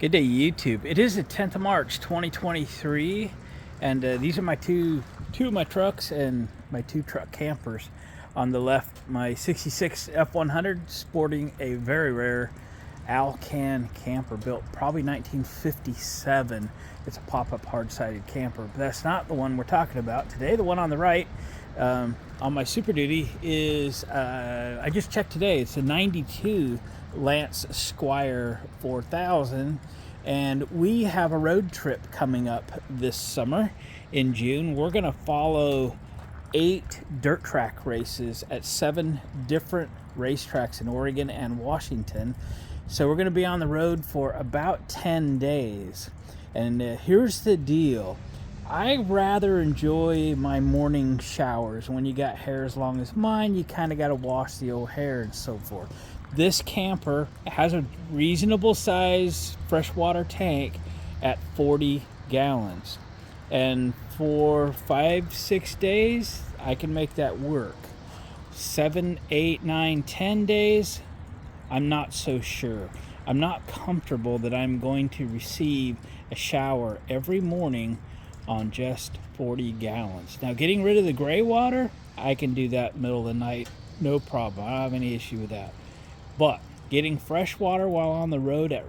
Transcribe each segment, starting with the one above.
Good day, YouTube. It is the 10th of March, 2023, and these are my two of my trucks and my two truck campers. On the left, my 66 F100 sporting a very rare Alcan camper built probably 1957. It's a pop-up hard-sided camper, but that's not the one we're talking about today. The one on the right on my Super Duty is, I just checked today, it's a 92 Lance Squire 4000, and we have a road trip coming up this summer in June. We're going to follow 8 dirt track races at 7 different racetracks in Oregon and Washington. So we're going to be on the road for about 10 days. And here's the deal. I rather enjoy my morning showers. When you got hair as long as mine, you kind of got to wash the old hair and so forth. This camper has a reasonable size freshwater tank at 40 gallons. And for 5-6 days, I can make that work. 7, 8, 9, 10 days, I'm not so sure. I'm not comfortable that I'm going to receive a shower every morning on just 40 gallons. Now, getting rid of the gray water, I can do that middle of the night, no problem. I don't have any issue with that. But getting fresh water while on the road at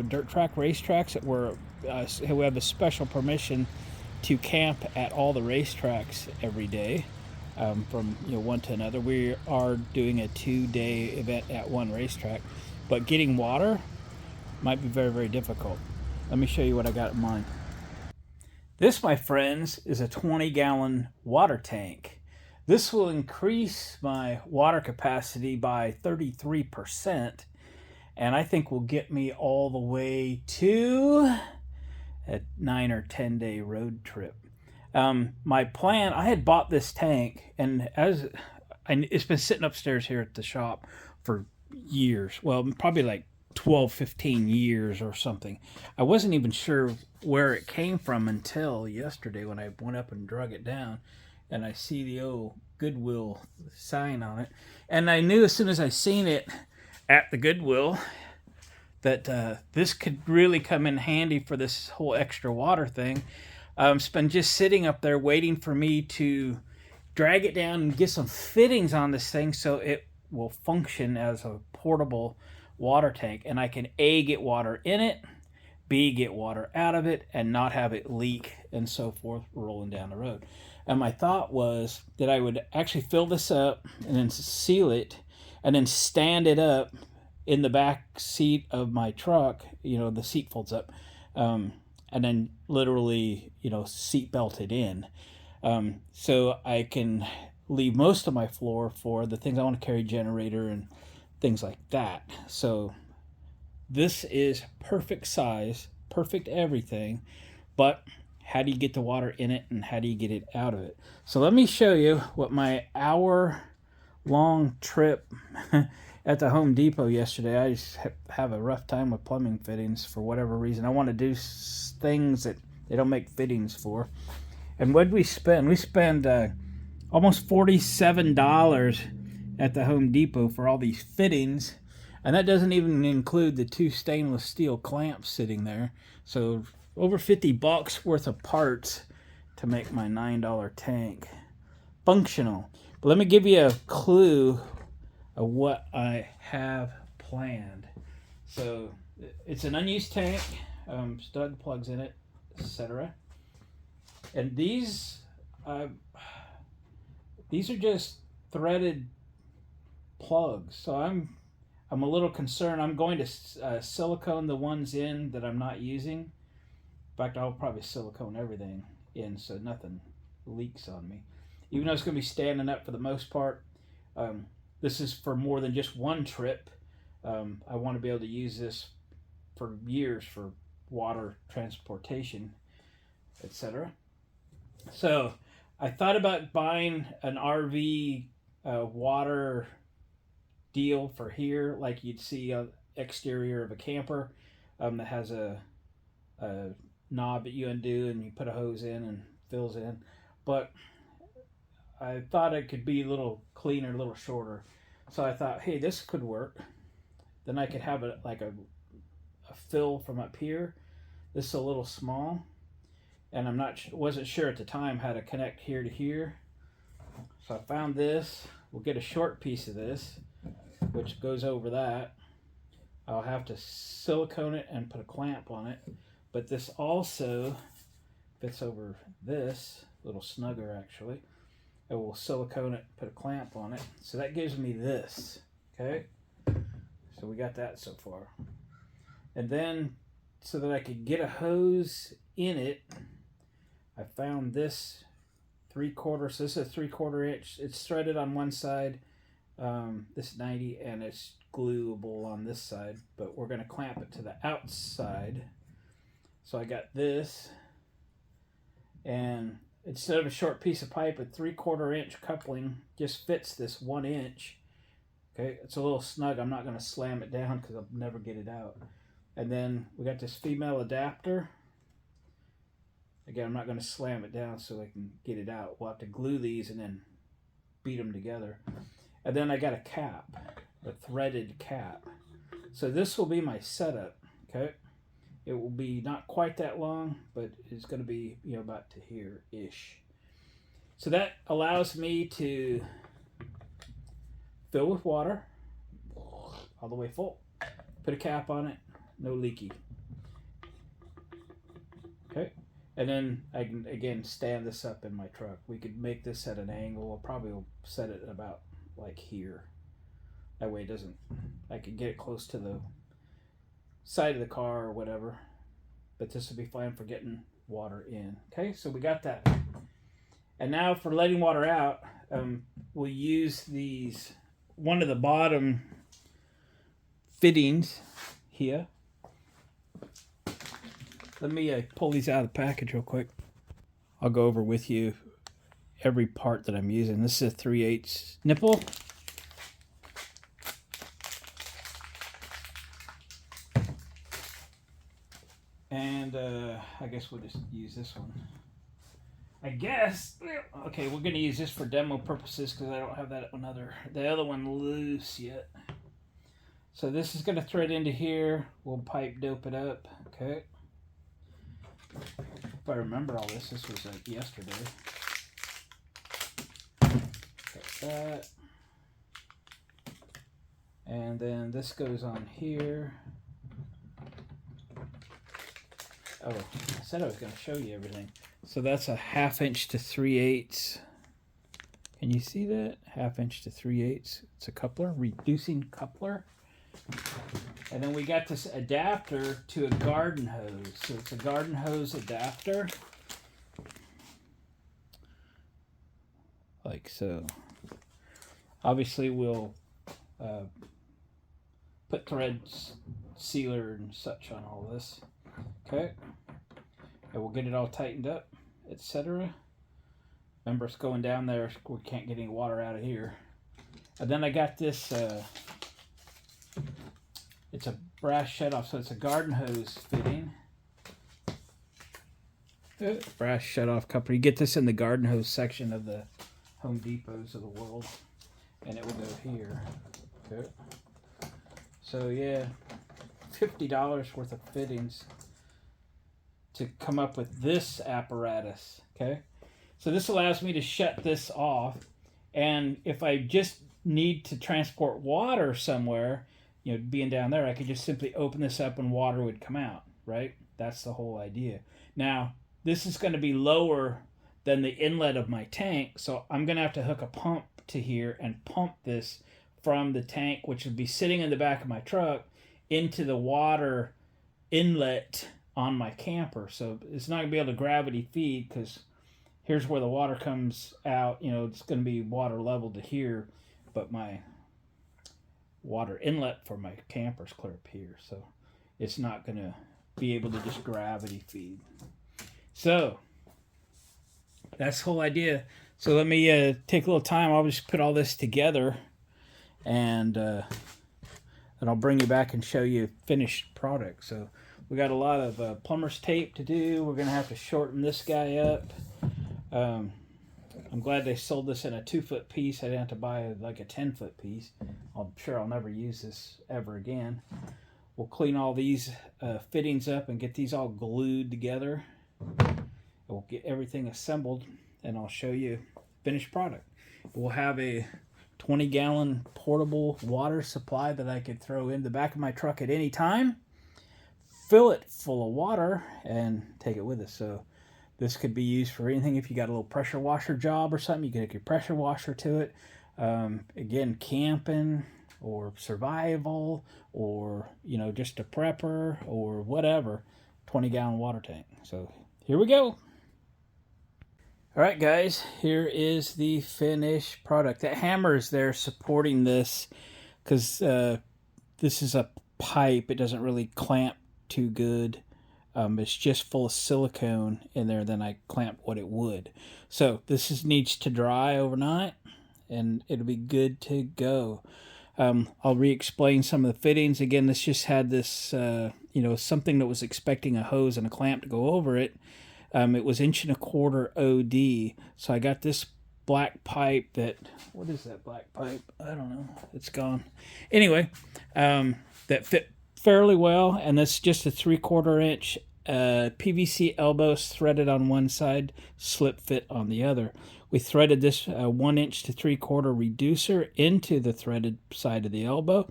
dirt track racetracks that we have a special permission to camp at all the racetracks every day, from one to another. We are doing a 2-day event at one racetrack, but getting water might be very, very difficult. Let me show you what I got in mind. This, my friends, is a 20-gallon water tank. This will increase my water capacity by 33%, and I think will get me all the way to a 9 or 10-day road trip. My plan, I had bought this tank, and it's been sitting upstairs here at the shop for years. Well, probably like 12, 15 years or something. I wasn't even sure where it came from until yesterday when I went up and drug it down, and I see the old Goodwill sign on it. And I knew as soon as I seen it at the Goodwill that this could really come in handy for this whole extra water thing. It's been just sitting up there waiting for me to drag it down and get some fittings on this thing so it will function as a portable water tank, and I can A, get water in it, B, get water out of it, and not have it leak and so forth rolling down the road. And my thought was that I would actually fill this up and then seal it and then stand it up in the back seat of my truck. The seat folds up, and then literally, seat belted in. So I can leave most of my floor for the things I want to carry, generator and things like that. So this is perfect size, perfect everything, but how do you get the water in it and how do you get it out of it? So let me show you what my hour-long trip at the Home Depot yesterday. I just have a rough time with plumbing fittings for whatever reason. I want to do things that they don't make fittings for. And what did we spend? We spent almost $47 at the Home Depot for all these fittings, and that doesn't even include the 2 stainless steel clamps sitting there. So over $50 worth of parts to make my $9 tank functional. But let me give you a clue of what I have planned. So it's an unused tank, stud plugs in it, etc. And these are just threaded plugs. So I'm a little concerned. I'm going to silicone the ones in that I'm not using. In fact, I'll probably silicone everything in so nothing leaks on me. Even though it's going to be standing up for the most part, this is for more than just one trip. I want to be able to use this for years for water transportation, etc. So I thought about buying an RV water deal for here, like you'd see on exterior of a camper, that has a knob that you undo and you put a hose in and fills in. But I thought it could be a little cleaner, a little shorter. So I thought, hey, this could work. Then I could have a fill from up here. This is a little small, and wasn't sure at the time how to connect here to here. So I found this. We'll get a short piece of this, which goes over that. I'll have to silicone it and put a clamp on it, but this also fits over this, a little snugger actually. I will silicone it, put a clamp on it. So that gives me this, okay? So we got that so far. And then, so that I could get a hose in it, I found this 3/4, so this is a 3/4 inch. It's threaded on one side, this 90, and it's gluable on this side, but we're gonna clamp it to the outside. So I got this, and instead of a short piece of pipe, a 3/4 inch coupling just fits this 1 inch. Okay, it's a little snug. I'm not going to slam it down because I'll never get it out. And then we got this female adapter. Again, I'm not going to slam it down so I can get it out. We'll have to glue these and then beat them together. And then I got a cap, a threaded cap. So this will be my setup, okay? It will be not quite that long, but it's going to be, you know, about to here-ish. So that allows me to fill with water all the way full. Put a cap on it, no leaky. Okay, and then I can again stand this up in my truck. We could make this at an angle. I'll probably set it about like here. That way it doesn't, I can get it close to the side of the car or whatever. But this will be fine for getting water in. Okay, so we got that. And now for letting water out, we'll use these, one of the bottom fittings here. Let me pull these out of the package real quick. I'll go over with you every part that I'm using. This is a 3/8 nipple. And I guess we'll just use this one. I guess, okay, we're gonna use this for demo purposes because I don't have the other one loose yet. So this is gonna thread into here. We'll pipe dope it up, okay? If I remember all this was yesterday. Got that. And then this goes on here. Oh, I said I was going to show you everything. So that's a 1/2 inch to 3/8. Can you see that? 1/2 inch to 3/8. It's a coupler, reducing coupler. And then we got this adapter to a garden hose. So it's a garden hose adapter. Like so. Obviously we'll put thread sealer and such on all this. Okay, and we'll get it all tightened up, etc. Remember, it's going down there. We can't get any water out of here. And then I got this. It's a brass shutoff, so it's a garden hose fitting. Brass shutoff coupler. You get this in the garden hose section of the Home Depots of the world, and it will go here. Okay. So yeah, $50 worth of fittings to come up with this apparatus. Okay, so this allows me to shut this off, and if I just need to transport water somewhere, you know, being down there, I could just simply open this up and water would come out, right? That's the whole idea. Now, this is going to be lower than the inlet of my tank, so I'm going to have to hook a pump to here and pump this from the tank, which would be sitting in the back of my truck, into the water inlet on my camper. So it's not going to be able to gravity feed because here's where the water comes out. You know, it's going to be water level to here, but my water inlet for my camper's clear up here. So it's not going to be able to just gravity feed. So that's the whole idea. So let me take a little time. I'll just put all this together, and I'll bring you back and show you finished product. So we got a lot of plumber's tape to do. We're going to have to shorten this guy up. I'm glad they sold this in a 2-foot piece. I didn't have to buy like a 10-foot piece. I'm sure I'll never use this ever again. we'll clean all these fittings up and get these all glued together. We'll get everything assembled, and I'll show you finished product. We'll have a 20-gallon portable water supply that I could throw in the back of my truck at any time, fill it full of water, and take it with us. So this could be used for anything. If you got a little pressure washer job or something, you can hook your pressure washer to it. Again, camping or survival, or just a prepper or whatever. 20-gallon water tank. So here we go. All right, guys, here is the finished product. That hammer is there supporting this because this is a pipe. It doesn't really clamp too good. It's just full of silicone in there, then I clamp what it would. So this needs to dry overnight, and it'll be good to go. I'll re-explain some of the fittings. Again, this just had this, something that was expecting a hose and a clamp to go over it. It was 1.25 OD. So I got this black pipe that, what is that black pipe? I don't know. It's gone. Anyway, that fit fairly well, and that's just a 3/4 inch PVC elbows threaded on one side, slip fit on the other. We threaded this 1 inch to 3/4 reducer into the threaded side of the elbow.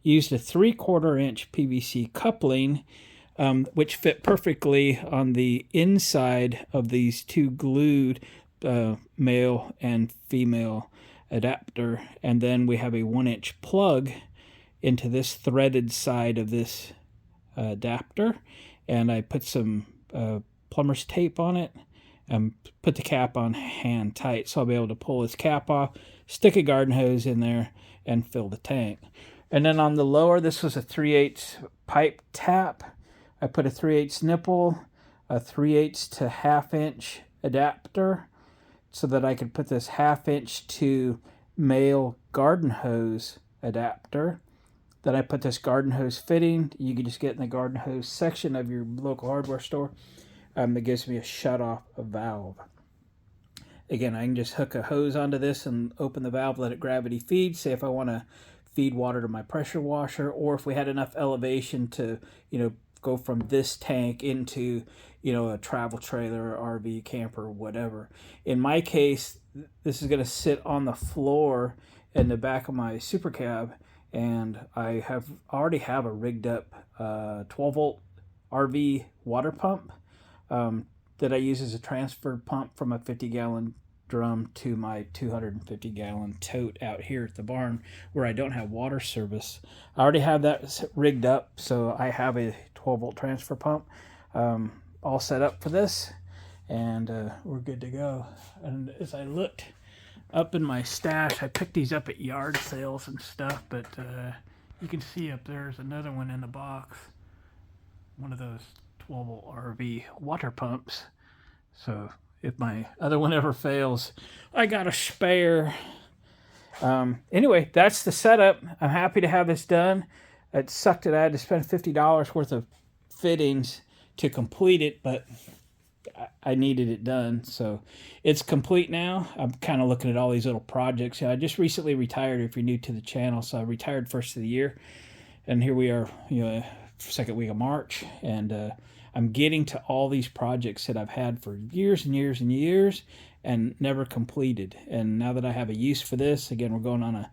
Used a 3/4 inch PVC coupling, which fit perfectly on the inside of these two glued male and female adapter. And then we have a 1 inch plug into this threaded side of this adapter, and I put some plumber's tape on it and put the cap on hand tight, so I'll be able to pull this cap off, stick a garden hose in there, and fill the tank. And then on the lower, this was a 3/8 pipe tap. I put a 3/8 nipple, a 3/8 to 1/2 inch adapter, so that I could put this 1/2 inch to male garden hose adapter. Then I put this garden hose fitting. You can just get in the garden hose section of your local hardware store. That gives me a shut-off valve. Again, I can just hook a hose onto this and open the valve, let it gravity feed. Say if I want to feed water to my pressure washer, or if we had enough elevation to, go from this tank into, a travel trailer, or RV, camper, whatever. In my case, this is going to sit on the floor in the back of my super cab, and I already have a rigged up 12-volt RV water pump that I use as a transfer pump from a 50-gallon drum to my 250-gallon tote out here at the barn where I don't have water service. I already have that rigged up, so I have a 12-volt transfer pump all set up for this, and we're good to go. And as I looked up in my stash, I picked these up at yard sales and stuff, but you can see up there's another one in the box, one of those 12-volt RV water pumps. So if my other one ever fails, I got a spare. Anyway, that's the setup. I'm happy to have this done. It sucked that I had to spend $50 worth of fittings to complete it, but I needed it done. So it's complete now. I'm kind of looking at all these little projects. I just recently retired, if you're new to the channel. So I retired first of the year, and here we are, second week of March, and I'm getting to all these projects that I've had for years and years and years and never completed. And now that I have a use for this, again, we're going on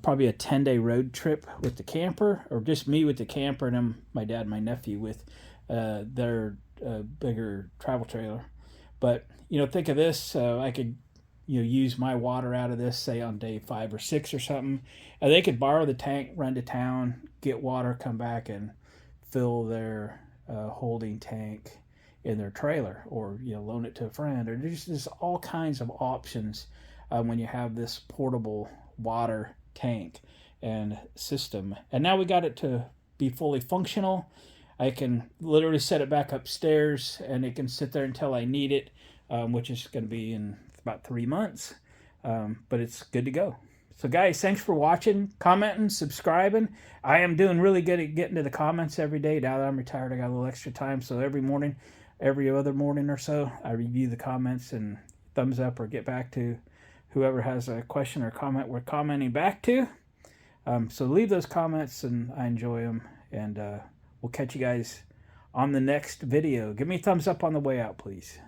probably a 10-day road trip with the camper, or just me with the camper, and then my dad and my nephew with their bigger travel trailer. But think of this, I could use my water out of this, say on day 5 or 6 or something, and they could borrow the tank, run to town, get water, come back and fill their holding tank in their trailer, or loan it to a friend, or there's all kinds of options when you have this portable water tank and system. And now we got it to be fully functional. I can literally set it back upstairs, and it can sit there until I need it, which is going to be in about 3 months. But it's good to go. So guys, thanks for watching, commenting, subscribing. I am doing really good at getting to the comments every day. Now that I'm retired, I got a little extra time. So every other morning or so, I review the comments and thumbs up or get back to whoever has a question or comment we're commenting back to. So leave those comments, and I enjoy them. And we'll catch you guys on the next video. Give me a thumbs up on the way out, please.